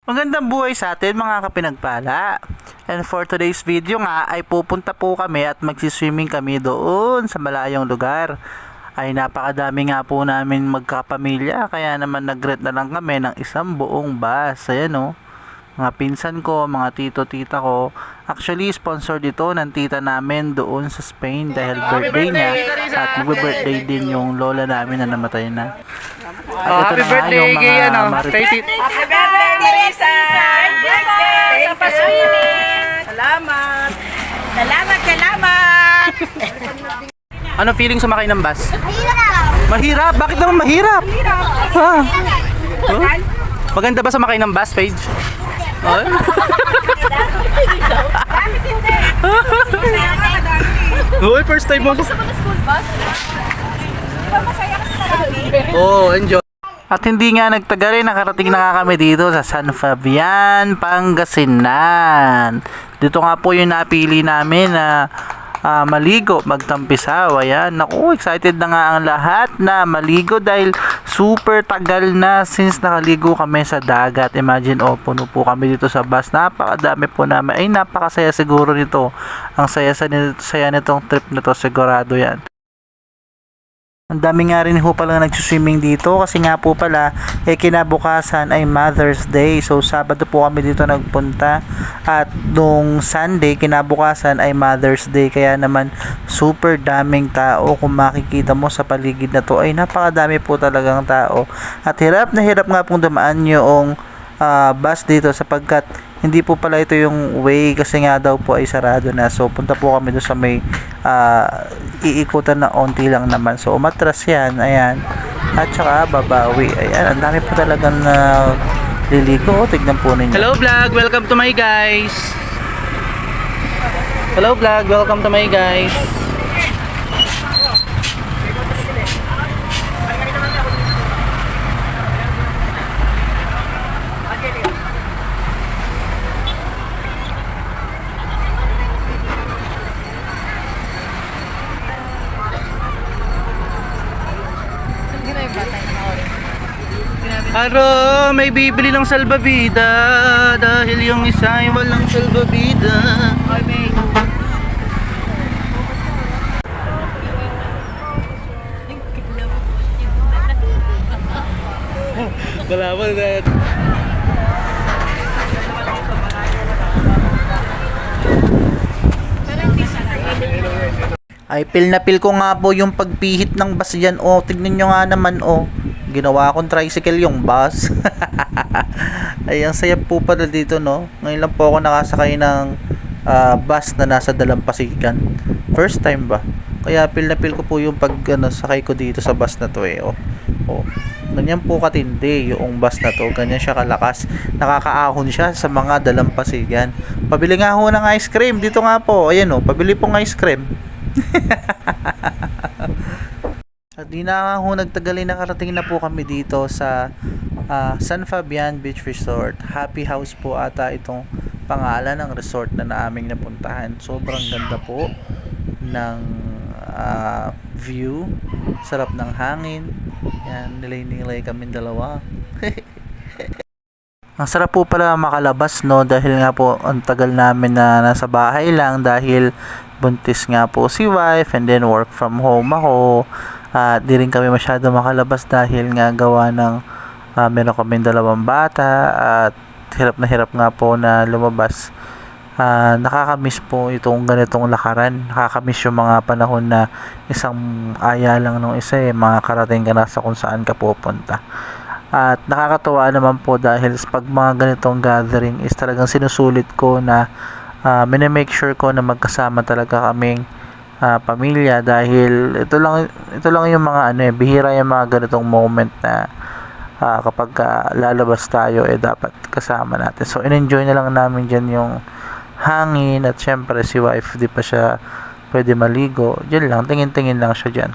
Magandang buhay sa atin mga kapinagpala. And for today's video nga ay pupunta po kami at magsiswimming kami doon sa malayong lugar. Ay napakadami nga po namin magkapamilya kaya naman nag-rent na lang kami ng isang buong bus. Ayan o. Mga pinsan ko, mga tito-tita ko. Actually, sponsor dito ng tita namin doon sa Spain dahil birthday niya. At mag-birthday din yung lola namin na namatay na. Happy birthday kay ano, kay Happy birthday, Marisa! Happy birthday! Sa paswimming! Salamat! Salamat! Ano feeling sumakay ng bus? Mahirap! Mahirap? Bakit naman mahirap? Ha? Huh? Maganda ba sumakay ng bus, Paige? Ay? Dami hindi! Uy, first time mo. Gusto mo na school bus? Di ba masaya kasi marami? Oh, enjoy. At hindi nga nagtagal nakarating na nga kami dito sa San Fabian, Pangasinan. Dito nga po yung napili namin na maligo, magtampisaw. Ayan, naku, excited na nga ang lahat na maligo dahil super tagal na since nakaligo kami sa dagat. Imagine, puno po kami dito sa bus. Napakadami po namin. Ay, napakasaya siguro nito. Ang saya nitong trip na to, sigurado yan. Ang dami nga rin ho pala nagsuswimming dito kasi nga po pala kinabukasan ay Mother's Day. So Sabado po kami dito nagpunta at nung Sunday kinabukasan ay Mother's Day. Kaya naman super daming tao. Kung makikita mo sa paligid na to ay napakadami po talagang tao. At hirap na hirap nga pong dumaan yung bus dito sapagkat hindi po pala ito yung way kasi nga daw po ay sarado na. So punta po kami doon sa may iikutan na onti lang naman. So umatras yan, ayan. At saka babawi. Ayan, ang dami po talagang liligo. Tignan po ninyo. Hello vlog, welcome to my guys. Hello vlog, welcome to my guys. Aro, may bibili ng salbabida dahil yung isa ay walang salbabida. Galawan na. Ay, pil na pil ko nga po yung pagpihit ng bus dyan. Tignan nyo nga naman, ginawa akong tricycle yung bus. Ay, ang saya po pala dito, no? Ngayon lang po ako nakasakay ng bus na nasa Dalampasigan. First time ba? Kaya pil na pil ko po yung sakay ko dito sa bus na to, Ganyan po katindi yung bus na to. Ganyan siya kalakas. Nakakaahon siya sa mga Dalampasigan. Pabili nga ho ng ice cream. Dito nga po. Ayan, pabili pong ice cream. At di na nga ho nagtagal nakarating na po kami dito sa San Fabian Beach Resort. Happy House po ata itong pangalan ng resort na aming napuntahan. Sobrang ganda po ng view. Sarap ng hangin. Yan, nilay-nilay kaming dalawa. Ang sarap po pala makalabas, no, dahil nga po ang tagal namin na nasa bahay lang dahil buntis nga po si wife and then work from home ako. Di rin kami masyado makalabas dahil nga gawa ng meron kaming dalawang bata at hirap na hirap nga po na lumabas. Nakakamiss po itong ganitong lakaran. Nakakamiss yung mga panahon na isang aya lang nung isa makakarating ka na sa kung saan ka pupunta. At nakakatuwa naman po dahil pag mga ganitong gathering is talagang sinusulit ko na minimake sure ko na magkasama talaga kaming pamilya dahil ito lang yung mga bihira yung mga ganitong moment na kapag lalabas tayo dapat kasama natin. So in-enjoy na lang namin dyan yung hangin at syempre si wife di pa siya pwede maligo. Diyan lang, tingin-tingin lang siya dyan.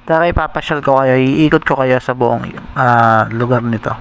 Tara, ipapasyal ko kayo, iikot ko kayo sa buong lugar nito.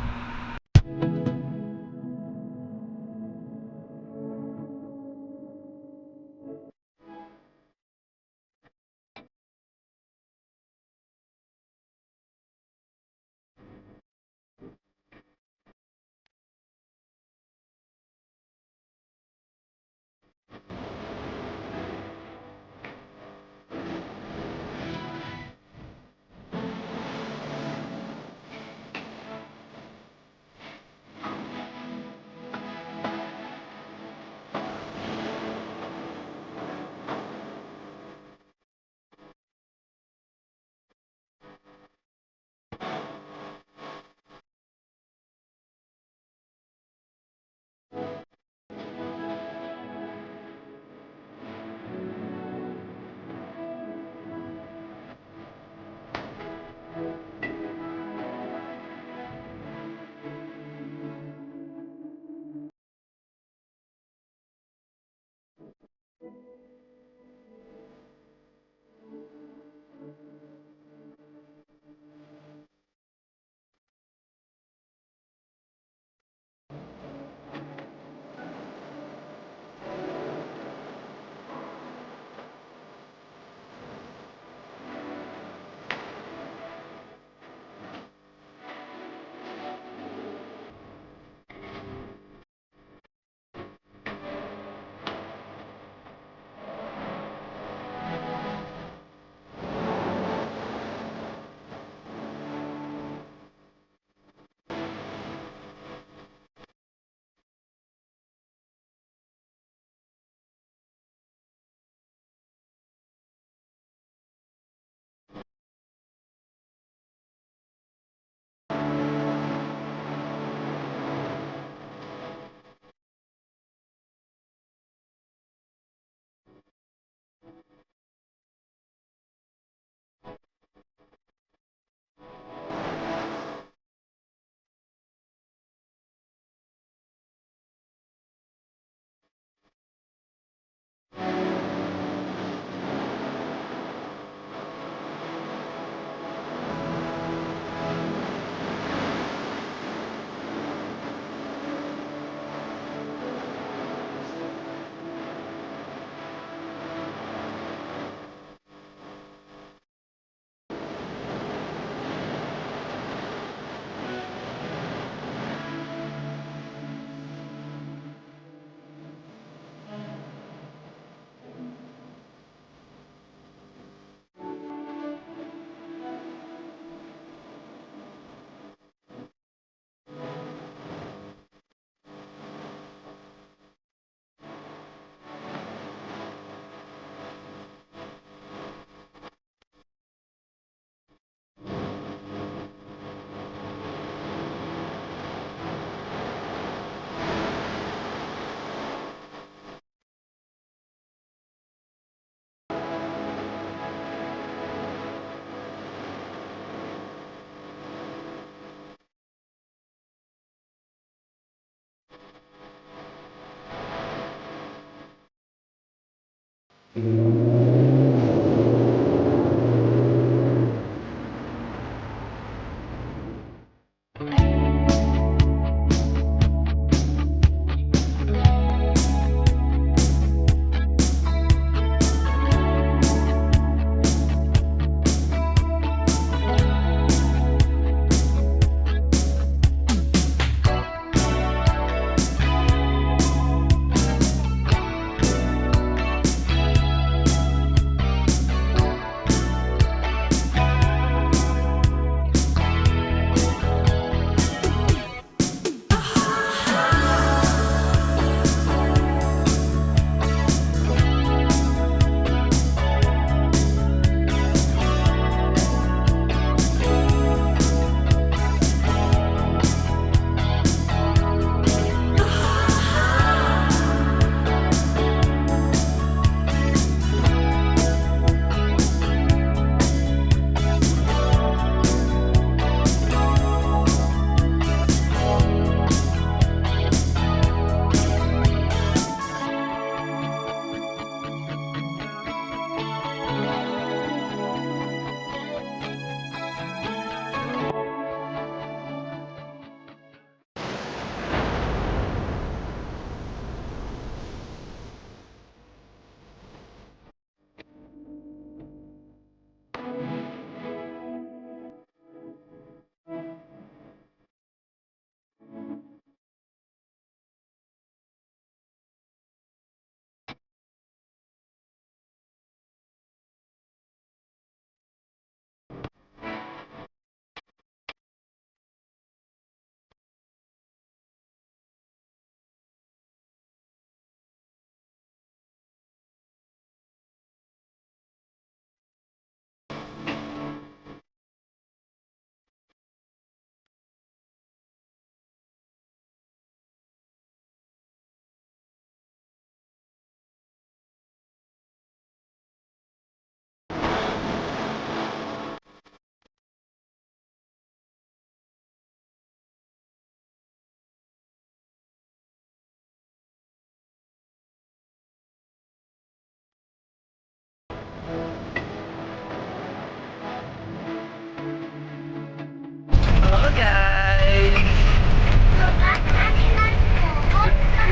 guys.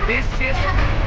This is